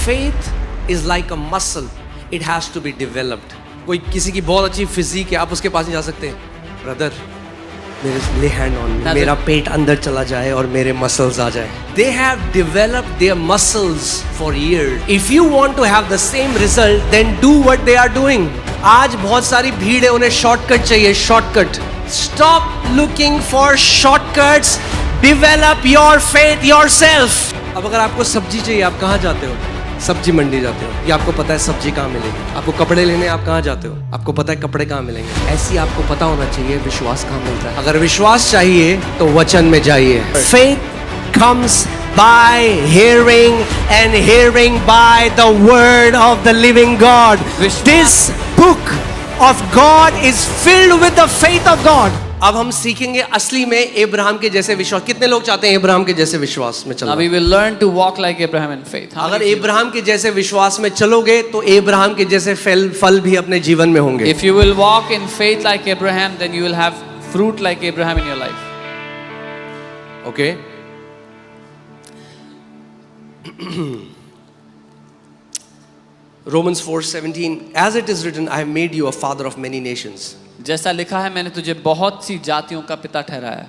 Faith is like a muscle. It has to be developed. कोई किसी की बहुत अच्छी फिजिक है, आप उसके पास नहीं जा सकते. ब्रदर, मेरे lay hand on me. मेरा पेट अंदर चला जाए और मेरे muscles आ जाए. They have developed their muscles for years. If you want to have the same result, then do what they are doing. आज बहुत सारी भीड़ है, उन्हें शॉर्टकट चाहिए. Shortcut. Stop looking for shortcuts. Develop your faith yourself. अब अगर आपको सब्जी चाहिए, आप कहाँ जाते हो? सब्जी मंडी जाते हो. या आपको पता है सब्जी कहाँ मिलेगी. आपको कपड़े लेने आप कहाँ जाते हो? आपको पता है कपड़े कहाँ मिलेंगे. ऐसी आपको पता होना चाहिए विश्वास कहाँ मिलता है. अगर विश्वास चाहिए तो वचन में जाइए. Faith comes by hearing and hearing by the word of the living God. This book of God is filled with the faith of God. अब हम सीखेंगे असली में इब्राहिम के जैसे विश्वास. कितने लोग चाहते हैं इब्राहिम के जैसे विश्वास में चलना? Now we will learn to walk like Abraham in faith. अगर इब्राहिम के जैसे विश्वास में चलोगे तो इब्राहिम के जैसे फल भी अपने जीवन में होंगे. If you will walk in faith like Abraham, then you will have fruit like Abraham in your life. Okay? Romans 4:17, as it is written, I have made you a father of many nations. जैसा लिखा है, मैंने तुझे बहुत सी जातियों का पिता ठहराया.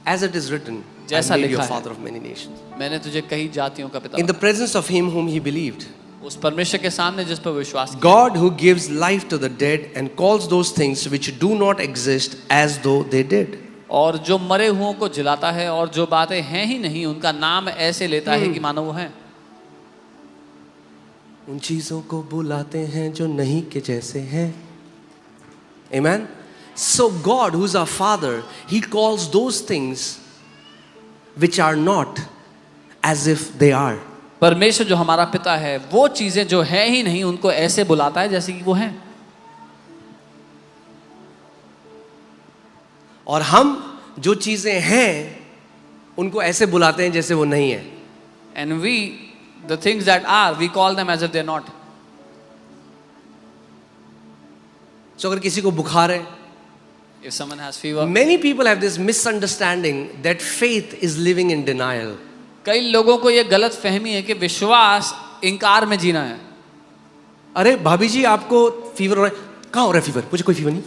As it is written, I have जैसा made you a लिखा है, father of many nations. मैंने तुझे कई जातियों का पिता. In the presence of him whom he believed. उस परमेश्वर के सामने जिस पर विश्वास किया. God who gives life to the dead and calls those things which do not exist as though they did. और जो मरे हुओं को जिलाता है और जो बातें हैं ही नहीं उनका नाम ऐसे लेता है कि मानो वो हैं. उन चीजों को बुलाते हैं जो नहीं के जैसे हैं. Amen. So God, who's our Father, He calls those things which are not as if they are. परमेश्वर जो हमारा पिता है, वो चीजें जो है ही नहीं उनको ऐसे बुलाता है जैसे कि वो हैं. और हम जो चीजें हैं उनको ऐसे बुलाते हैं जैसे वो नहीं है. And we, the things that are, we call them as if they're not. So अगर किसी को बुखार है, If someone has fever, many people have this misunderstanding that faith is living in denial. कई लोगों को ये गलत फहमी है कि विश्वास इनकार में जीना है. अरे भाभी जी आपको फीवर हो रहा है. कहाँ हो रहा है फीवर? मुझे कोई फीवर नहीं.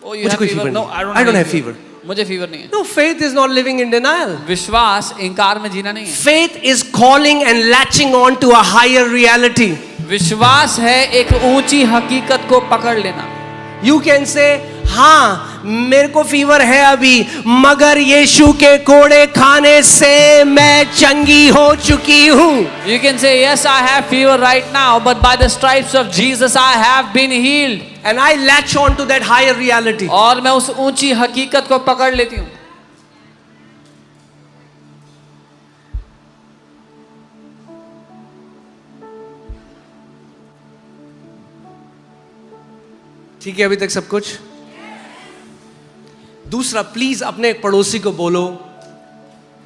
Oh, you मुझे have कोई fever? फीवर No, नहीं. I don't have fever. मुझे फीवर नहीं है. No, faith is not living in denial. विश्वास इनकार में जीना नहीं है. Faith is calling and latching on to a higher reality. विश्वास है एक ऊंची हकीकत को पकड़ लेना. You can say, हाँ मेरे को फीवर है अभी, मगर यीशु के कोड़े खाने से मैं चंगी हो चुकी हूँ. You can say, yes, I have fever right now, but by the stripes of Jesus I have been healed. And I latch on to that higher reality. और मैं उस ऊंची हकीकत को पकड़ लेती हूँ. ठीक है अभी तक सब कुछ? दूसरा, प्लीज अपने पड़ोसी को बोलो,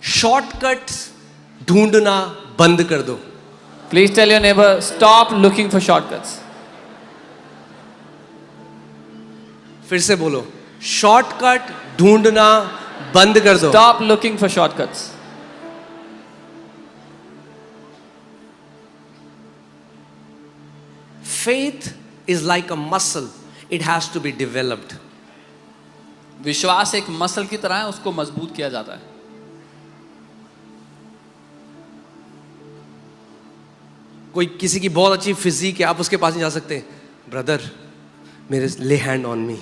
शॉर्टकट ढूंढना बंद कर दो. Please tell your neighbor, stop looking for shortcuts. फिर से बोलो, शॉर्टकट ढूंढना बंद कर दो. Stop looking for shortcuts. Faith is like a muscle. It has to be developed. विश्वास एक मसल की तरह है, उसको मजबूत किया जाता है. कोई किसी की बहुत अच्छी फिजिक है, आप उसके पास नहीं जा सकते. ब्रदर, मेरे lay hand on me.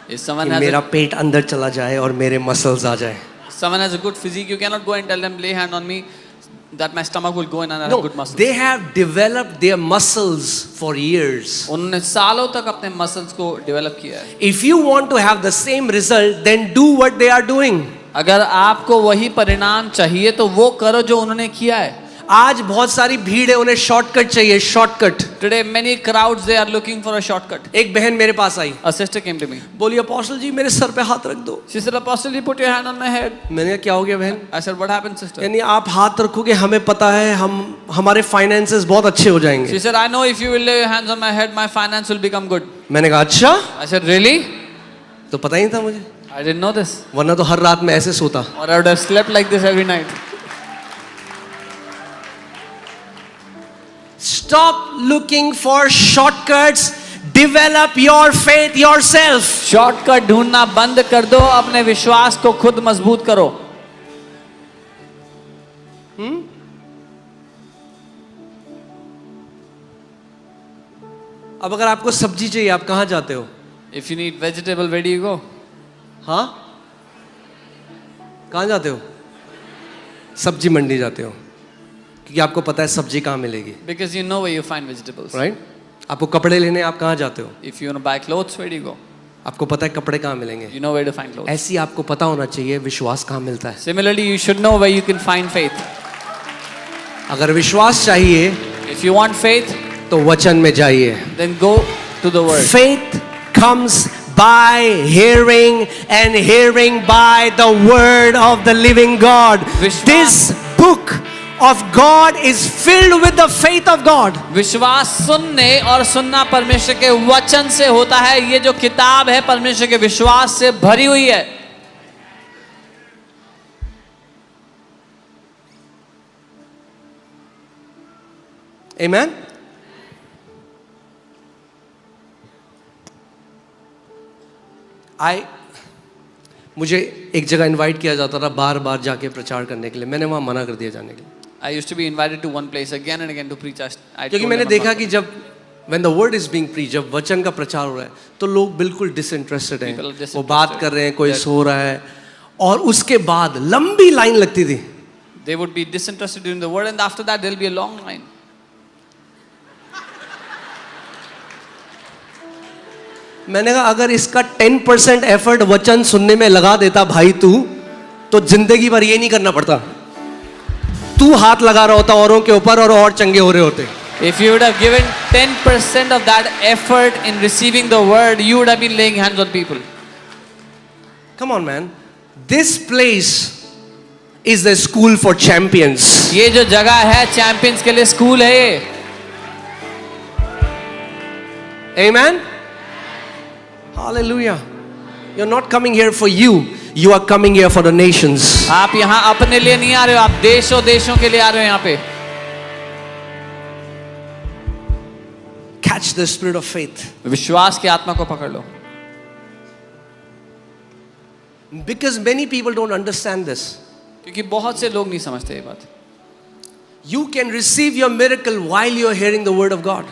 If someone मेरा पेट अंदर चला जाए और मेरे मसल्स आ जाए. someone has a good physique, you cannot go and tell them lay hand on me that my stomach will go in and I No, have good muscles. they have developed their muscles for years. उन्होंने सालों तक अपने muscles को develop किया है. If you want to have the same result, then do what they are doing. अगर आपको वही परिणाम चाहिए तो वो करो जो उन्होंने किया है. आज बहुत सारी भीड़ है, उन्हें शॉर्टकट चाहिए. Shortcut. Today many crowds they are looking for a shortcut. एक बहन मेरे पास आई, A sister came to me. बोली अपोस्टल जी मेरे सर पे हाथ रख दो. She said, Apostle, you put your hand on my head. मैंने कहा क्या हो गया बहन? I said, what happened, sister? यानी आप हाथ रखोगे, हमें पता है हमारे फाइनेंसेस बहुत अच्छे हो जाएंगे. She said, I know if you will lay your hands on my head, my finance will become good. मैंने कहा अच्छा? I said, really? तो पता ही नहीं था मुझे, I didn't know this. वरना तो हर रात में ऐसे सोता. Or I would have slept like this every night. Stop looking for shortcuts. Develop your faith yourself. Shortcut ढूंढना बंद कर दो, अपने विश्वास को खुद मजबूत करो. अब अगर आपको सब्जी चाहिए, आप कहां जाते हो? If you need vegetable, where do you go? हाँ, कहां जाते हो? सब्जी मंडी जाते हो, क्योंकि आपको पता है सब्जी कहां मिलेगी, Because you know where you find vegetables. Right? आपको कपड़े लेने आप कहां जाते हो? If you want to buy clothes, where do you go? आपको पता है कपड़े कहां मिलेंगे. You know where to find clothes. ऐसी आपको पता होना चाहिए विश्वास कहां मिलता है. Similarly, you should know where you can find faith. अगर विश्वास चाहिए If you want faith, तो वचन में जाइए. then go to the word. Faith comes by hearing and hearing by the word of the living God. Vishwas- This book of God is filled with the faith of God. विश्वास सुनने और सुनना परमेश्वर के वचन से होता है. ये जो किताब है परमेश्वर के विश्वास से भरी हुई है. Amen. मुझे एक जगह इनवाइट किया जाता था बार बार जाके प्रचार करने के लिए. मैंने वहां मना कर दिया जाने के लिए, I used to be invited to one place again and again to preach. I क्योंकि told मैंने them देखा not कि जब when the word is being preached, जब वचन का प्रचार हो रहा है तो लोग बिल्कुल डिसइंटरेस्टेड हैं. People are वो disinterested. बात कर रहे हैं, कोई सो रहा है, और उसके बाद लंबी लाइन लगती थी. to. They would be disinterested during the word, and after that there will be a long line. मैंने कहा अगर इसका 10% एफर्ट वचन सुनने में लगा देता भाई तू, तो जिंदगी भर ये नहीं करना पड़ता. तू हाथ लगा रहा होता औरों के ऊपर और चंगे हो रहे होते. If you would have given 10% of that effort in receiving the word, you would have been laying hands on people. Come on man, this place is the school for champions. ये जो जगह है चैंपियंस के लिए school है ये. Amen. Hallelujah. You're not coming here for you, you are coming here for the nations. आप यहाँ अपने लिए नहीं आ रहे हो, आप देशों देशों के लिए आ रहे हो यहाँ पे. Catch the spirit of faith. विश्वास की आत्मा को पकड़ लो. Because many people don't understand this. क्योंकि बहुत से लोग नहीं समझते ये बात. You can receive your miracle while you are hearing the word of God.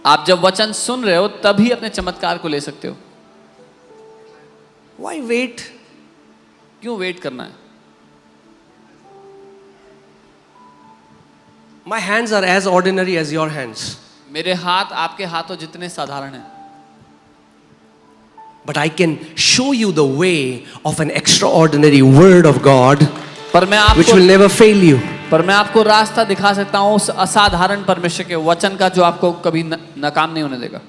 आप जब वचन सुन रहे हो तभी अपने चमत्कार को ले सकते हो. Why wait? क्यों वेट करना है? My hands are as ordinary as your hands. मेरे हाथ आपके हाथों जितने साधारण हैं. But I can show you the way of an extraordinary word of God पर मैं which आपको will never fail you. पर मैं आपको रास्ता दिखा सकता हूँ उस असाधारण परमेश्वर के वचन का जो आपको कभी नाकाम नहीं होने देगा.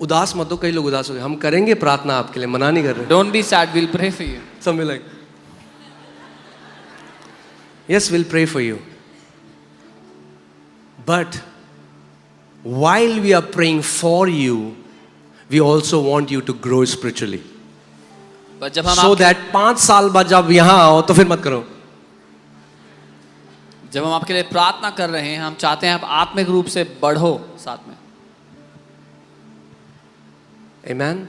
उदास मत हो, कई लोग उदास हो गए. हम करेंगे प्रार्थना आपके लिए, मना नहीं कर रहे. Don't be sad, we'll pray for you. Something like, yes, we'll pray for you. But while we are praying for you, we also want you to grow spiritually. पर जब हम So that 5 साल बाद जब यहाँ आओ तो फिर मत करो. जब हम आपके लिए प्रार्थना कर रहे हैं, हम चाहते हैं आप आत्मिक रूप से बढ़ो साथ में. Amen.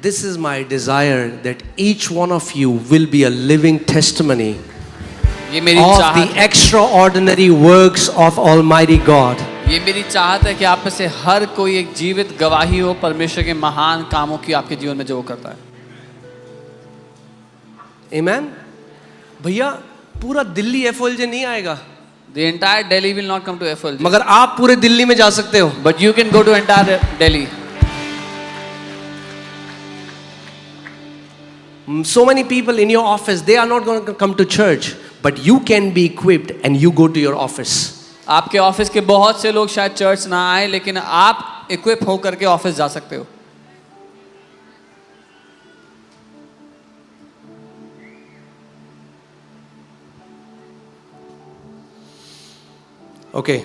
This is my desire that each one of you will be a living testimony ये मेरी of चाहत the extraordinary works of Almighty God. ये मेरी चाहत है कि आप में से हर कोई एक जीवित गवाही हो परमेश्वर के महान कामों की आपके जीवन में जो वो करता है. Amen. भैया पूरा दिल्ली FOLJ नहीं आएगा, The entire Delhi will not come to FOLJ, मगर आप पूरे दिल्ली में जा सकते हो. but you can go to entire Delhi. So many people in your office, they are not going to come to church, but you can be equipped and you go to your office. आपके office के बहुत से लोग शायद church ना आए, लेकिन आप इक्विप होकर के ऑफिस जा सकते हो. Okay.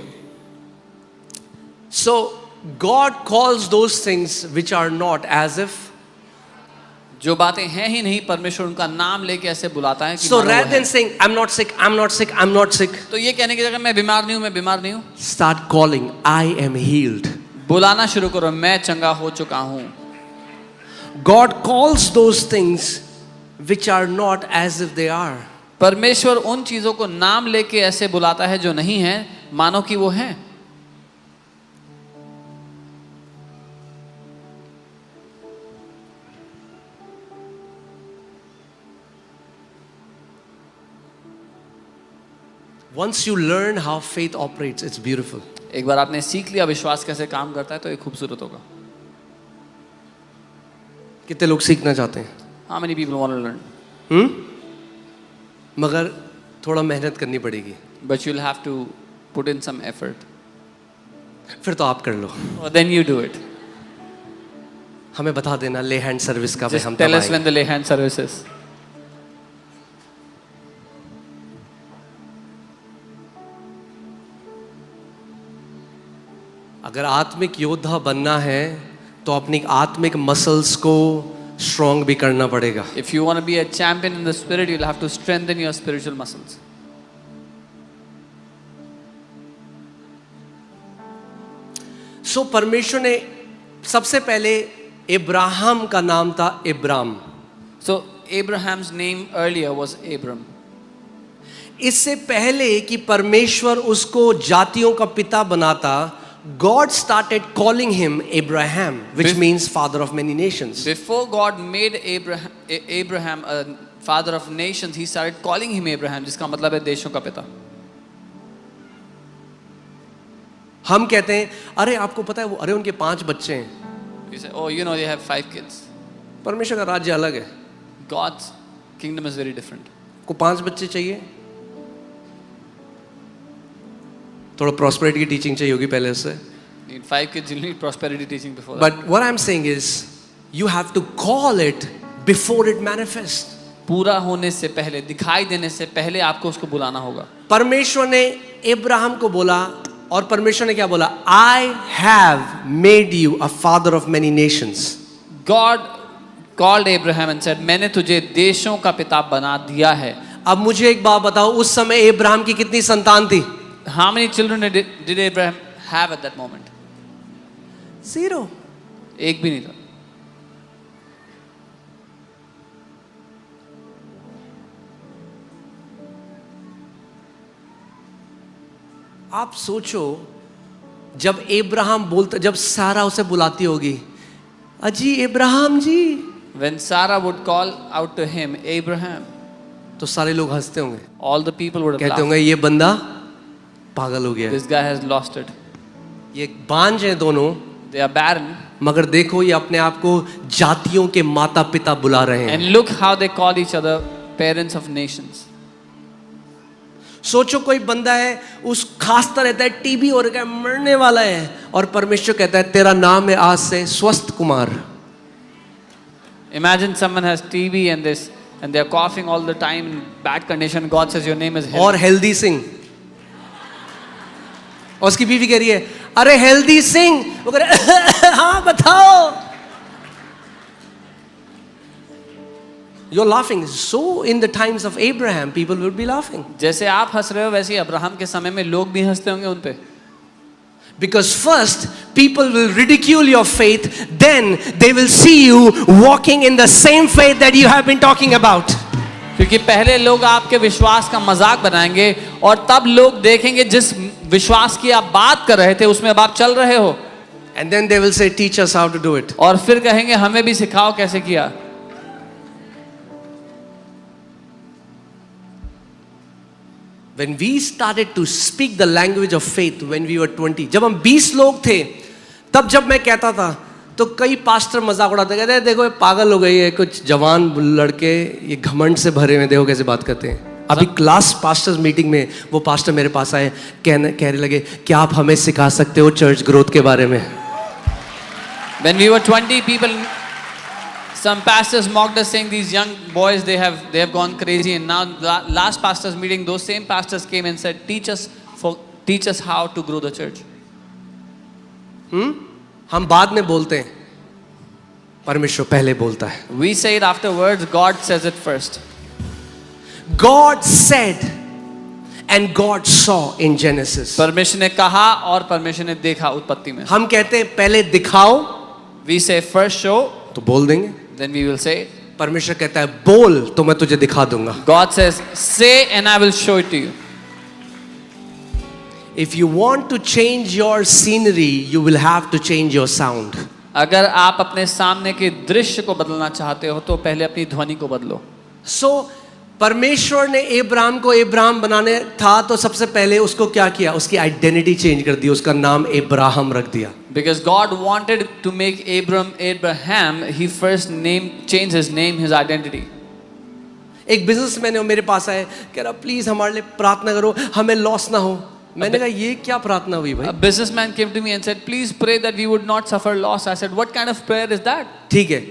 So God calls those things which are not as if जो बातें हैं ही नहीं, परमेश्वर उनका नाम लेके ऐसे बुलाता है कि So मानो वो rather है। than saying, I'm not sick, I'm not sick, I'm not sick, तो ये कहने की जगह मैं बीमार नहीं हूँ, मैं बीमार नहीं हूँ, start calling, I am healed. बुलाना शुरू करो, मैं चंगा हो चुका हूँ। God calls those things which are not as if they are. परमेश्वर उन चीजों को नाम लेके ऐसे बुलाता है जो नहीं है, मानो कि वो है। Once you learn how faith operates, it's beautiful. एक बार आपने सीख लिया विश्वास कैसे काम करता है तो ये खूबसूरत होगा। कितने लोग सीखना चाहते हैं? How many people want to learn? मगर थोड़ा मेहनत करनी पड़ेगी। But you'll have to put in some effort. फिर तो आप कर लो। Or then you do it. हमें बता देना ले हैंड सर्विस का भी हम Just tell तब us when आएंगे। the lay hand service is. अगर आत्मिक योद्धा बनना है तो अपनी आत्मिक मसल्स को स्ट्रॉन्ग भी करना पड़ेगा। If you want to be a champion in the spirit, you'll have to strengthen your spiritual muscles. सो परमेश्वर ने सबसे पहले इब्राहिम का नाम था इब्राम। So Abraham's name earlier was Abram. इससे पहले कि परमेश्वर उसको जातियों का पिता बनाता, God started calling him Abraham, which means father of many nations. Before God made Abraham a father of nations, he started calling him Abraham, जिसका मतलब है देशों का पिता। हम कहते हैं अरे आपको पता है वो अरे उनके 5 बच्चे हैं। You say, oh, you know they have 5 kids. परमेश्वर का राज्य अलग है। God's kingdom is very different. को 5 बच्चे चाहिए, थोड़ा प्रॉस्पेरिटी की टीचिंग चाहिए होगी पहले उससे। You need 5 kids, you'll need prosperity teaching before that. But what I'm saying is you have to call it before it manifests. पूरा होने से पहले, दिखाई देने से पहले आपको उसको बुलाना होगा। परमेश्वर ने इब्राहिम को बोला और परमेश्वर ने क्या बोला? I have made you a father of many nations. God called Abraham and said, मैंने तुझे देशों का पिता बना दिया है। अब मुझे एक बात बताओ, उस समय इब्राहिम की कितनी संतान थी? How many children did Abraham have at that moment? 0. एक भी नहीं था। आप सोचो जब इब्राहिम बोलता, जब सारा उसे बुलाती होगी, अजी इब्राहिम जी, When Sarah would call out to him, Abraham, तो सारे लोग हंसते होंगे, all the people would have कहते laughed. होंगे ये बंदा पागल हो गया है, This guy has lost it. ये बांझ हैं दोनों, They are barren. मगर देखो ये अपने आप को जातियों के माता पिता बुला रहे हैं। And look how they call each other parents of nations. सोचो कोई बंदा है, उस खासता रहता है, टीबी हो रहा है, मरने वाला है, और परमेश्वर कहता है तेरा नाम है आज से स्वस्थ Kumar. Imagine someone has TB and they are coughing all the time in bad condition. God says your name is healthy. और हेल्दी सिंह, और उसकी बीवी कह रही है अरे हेल्दी सिंह, वो कह रहे हाँ बताओ। You're laughing. So in the times of Abraham, people would be laughing. जैसे आप हंस रहे हो वैसे ही अब्राहम के समय में लोग भी हंसते होंगे उन पे। Because first, people will ridicule your faith, then they will see you walking in the same faith that you have been talking about. क्योंकि पहले लोग आपके विश्वास का मजाक बनाएंगे और तब लोग देखेंगे जिस विश्वास की आप बात कर रहे थे उसमें अब आप चल रहे हो। And then they will say, teach us how to do it. और फिर कहेंगे हमें भी सिखाओ कैसे किया। When we started to speak the language of faith when we were 20, जब हम 20 लोग थे, तब जब मैं कहता था तो कई पास्टर मजाक उड़ाते, कहते हैं देखो ये पागल हो गई है, कुछ जवान लड़के ये घमंड से भरे हुए, देखो कैसे बात करते हैं। अभी क्लास पास्टर्स मीटिंग में वो पास्टर मेरे पास आए, कहने लगे क्या आप हमें सिखा सकते हो चर्च ग्रोथ के बारे में? When we were 20 people, some pastors mocked us saying these young boys they have gone crazy, and now last pastors meeting those same pastors came and said teach us how to grow the church. हम बाद में बोलते हैं, परमेश्वर पहले बोलता है. We say it afterwards, God says it first. God said and God saw in Genesis. परमेश्वर ने कहा और परमेश्वर ने देखा उत्पत्ति में. हम कहते हैं पहले दिखाओ, We say first show, तो बोल देंगे. then we will say it. परमेश्वर कहता है बोल तो मैं तुझे दिखा दूंगा. God says, say and I will show it to you. If you want to change your scenery, you will have to change your sound. अगर आप अपने सामने के दृश्य को बदलना चाहते हो तो पहले अपनी ध्वनि को बदलो. So परमेश्वर ने अब्राहम को अब्राहम बनाने था तो सबसे पहले उसको क्या किया? उसकी आइडेंटिटी चेंज कर दी, उसका नाम अब्राहम रख दिया. Because God wanted to make Abraham, he first changed his name, his identity. एक बिजनेसमैन है, मेरे पास आए, कह रहा प्लीज हमारे लिए प्रार्थना करो, हमें लॉस ना हो. मैंने कहा ये क्या प्रार्थना हुई भाई? A businessman came to me and said, please pray that we would not suffer loss. I said, what kind of prayer is that? ठीक है,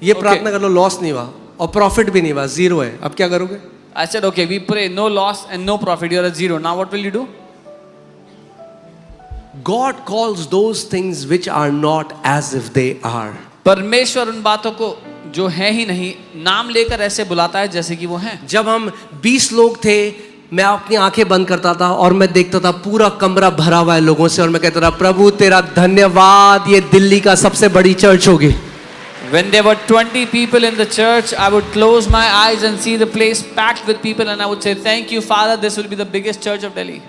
ये प्रार्थना कर लो, लॉस नहीं हुआ और प्रॉफिट भी नहीं हुआ, जीरो है, अब क्या करोगे? I said, okay, we pray, no loss and no profit, you are at zero. Now what will you do? God calls those things which are not as if they are. परमेश्वर उन बातों को जो है ही नहीं नाम लेकर ऐसे बुलाता है जैसे कि वो हैं. जब हम 20 लोग थे, मैं अपनी आंखें बंद करता था और मैं देखता था पूरा कमरा भरा हुआ है लोगों से और मैं कहता था प्रभु तेरा धन्यवाद, ये दिल्ली का सबसे बड़ी चर्च होगी. When there were 20 people in the church, I would close my eyes and see the place packed with people and I would say, thank you Father, this will be the biggest church of Delhi.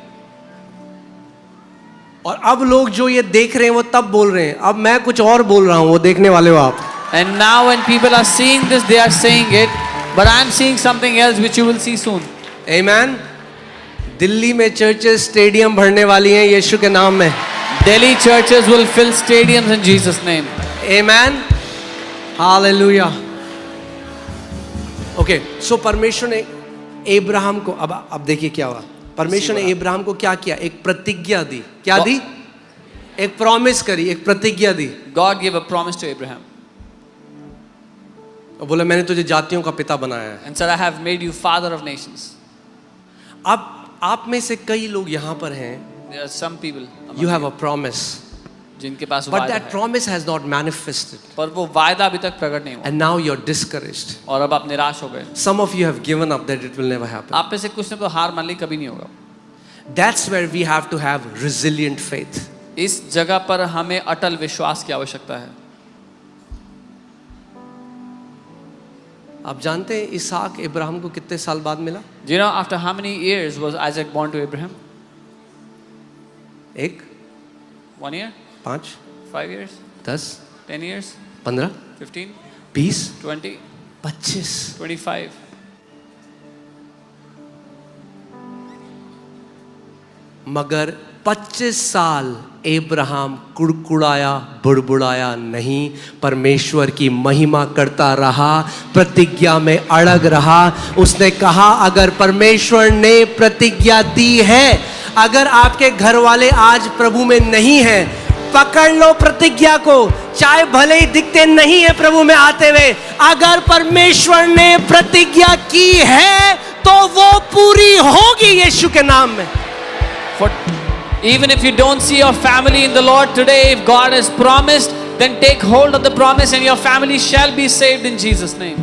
और अब लोग जो ये देख रहे हैं वो तब बोल रहे हैं, अब मैं कुछ और बोल रहा हूँ, वो देखने वाले हो आप. And now when people are seeing this, they are saying it, but I am seeing something else which you will see soon. Amen. Delhi में चर्चेस स्टेडियम भरने वाली हैं यीशु के नाम में. Delhi churches will fill stadiums in Jesus' name. Amen. Hallelujah. Okay, so परमेश्वर ने Abraham को, अब देखिए क्या हुआ. परमेश्वर ने अब्राहम को क्या किया? एक प्रतिज्ञा दी. क्या दी? एक प्रॉमिस करी, एक प्रतिज्ञा दी. God gave a promise to Abraham और बोला मैंने तुझे जातियों का पिता बनाया है. and said, I have made you father of nations. अब आप में से कई लोग यहाँ पर हैं. There are some people among You have you a promise, जिनके पास but वायदा that है, promise has not manifested, पर वो वायदा अभी तक प्रकट नहीं हुआ and now you're discouraged. और अब आप निराश हो गए. Some of you have given up that it will never happen. आप में से कुछ ने तो हार मान ली, कभी नहीं होगा. That's where we have to have resilient faith. इस जगह पर हमें अटल विश्वास की आवश्यकता है. आप जानते हैं इसहाक इब्राहिम को कितने साल बाद मिला? Do you know after how many years was Isaac born to Abraham? 1, 1 year? 5, 5 years? 10, 10 years? 15, 15? 20, 20? 25. 25? मगर 25 साल अब्राहम कुड़कुड़ाया, बुड़बुड़ाया नहीं, परमेश्वर की महिमा करता रहा, प्रतिज्ञा में अड़ग रहा. उसने कहा अगर परमेश्वर ने प्रतिज्ञा दी है, अगर आपके घर वाले आज प्रभु में नहीं हैं, पकड़ लो प्रतिज्ञा को, चाहे भले ही दिखते नहीं है प्रभु में आते हुए. अगर परमेश्वर ने प्रतिज्ञा की है तो वो पूरी होगी यीशु के नाम में. For even if you don't see your family in the Lord today, if God has promised, then take hold of the promise and your family shall be saved in Jesus' name.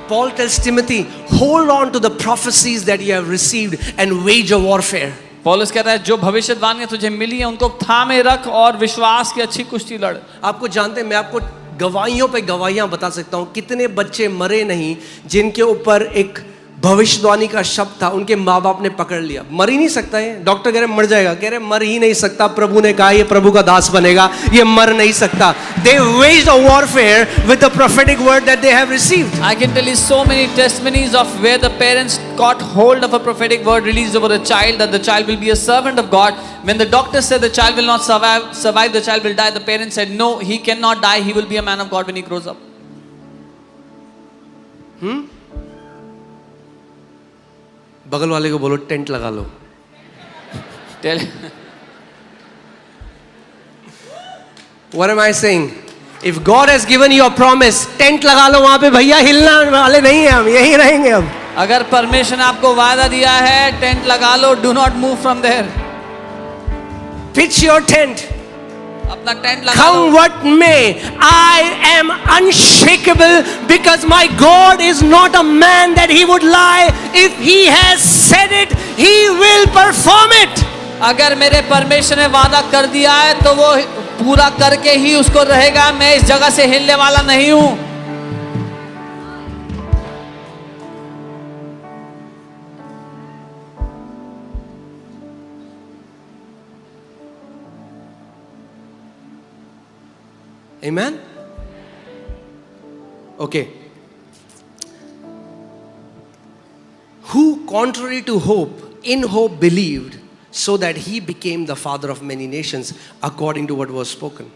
Paul tells Timothy, hold on to the prophecies that you have received and wage a warfare. पौलुस कहता है जो भविष्यवाणियां तुझे मिली हैं उनको थामे रख और विश्वास की अच्छी कुश्ती लड़. आपको जानते हैं, मैं आपको गवाहियों पे गवाहियां बता सकता हूं. कितने बच्चे मरे नहीं जिनके ऊपर एक भविष्यवाणी का शब्द था, उनके माँ बाप ने पकड़ लिया. मर ही नहीं सकता है, डॉक्टर कह रहे मर जाएगा, कह रहे मर ही नहीं सकता, प्रभु ने कहा ये प्रभु का दास बनेगा, ये मर नहीं सकता. They waged a warfare with the prophetic word that they have received. I can tell you so many testimonies of where the parents got hold of a prophetic word released over a child, that the child will be a servant of God. When the doctor said the child will not survive, the child will die, the parents said no, he cannot die, he will be a man of God when he grows up. बगल वाले को बोलो tent लगा लो. Tell What am I saying? If God has given you a promise, tent लगा लो वहां पे भैया, हिलना वाले नहीं है हम, यहीं रहेंगे हम. अगर परमेश्वर ने आपको वादा दिया है, टेंट लगा लो, do not move from there. Pitch your tent. अपना टेंट लगा Come low. what may, I am unshakable because my God is not a man that he would lie. If he has said it, he will perform it. अगर मेरे परमेश्वर ने वादा कर दिया है तो वो पूरा करके ही उसको रहेगा। मैं इस जगह से हिलने वाला नहीं हूं। Amen? Okay. Who, contrary to hope, in hope believed, so that he became the father of many nations, according to what was spoken.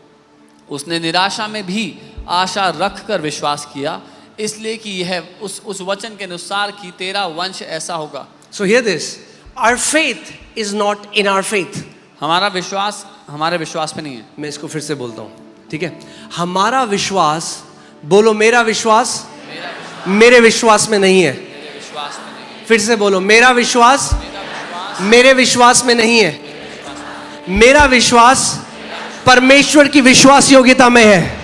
उसने निराशा में भी आशा रख कर विश्वास किया, इसलिए कि यह उस वचन के अनुसार कि तेरा वंश ऐसा होगा। So hear this. Our faith is not in our faith. हमारा विश्वास हमारे विश्वास पे नहीं है। मैं इसको फिर से बोलता हूँ, ठीक है? हमारा विश्वास, बोलो मेरा विश्वास मेरे विश्वास में नहीं है। मेरे विश्वास पे नहीं है। फिर से बोलो मेरा विश्वास मेरे विश्वास में नहीं है। मेरा विश्वास परमेश्वर की विश्वास योग्यता में है।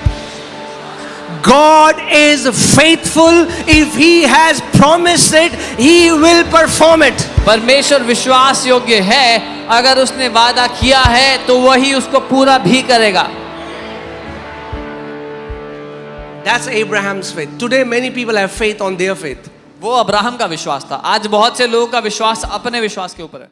God is faithful. If he has promised it, he will perform it. परमेश्वर विश्वास योग्य है, अगर उसने वादा किया है तो वही उसको पूरा भी करेगा। That's Abraham's faith. Today many people have faith on their faith. वो अब्राहम का विश्वास था। आज बहुत से लोगों का विश्वास अपने विश्वास के ऊपर है।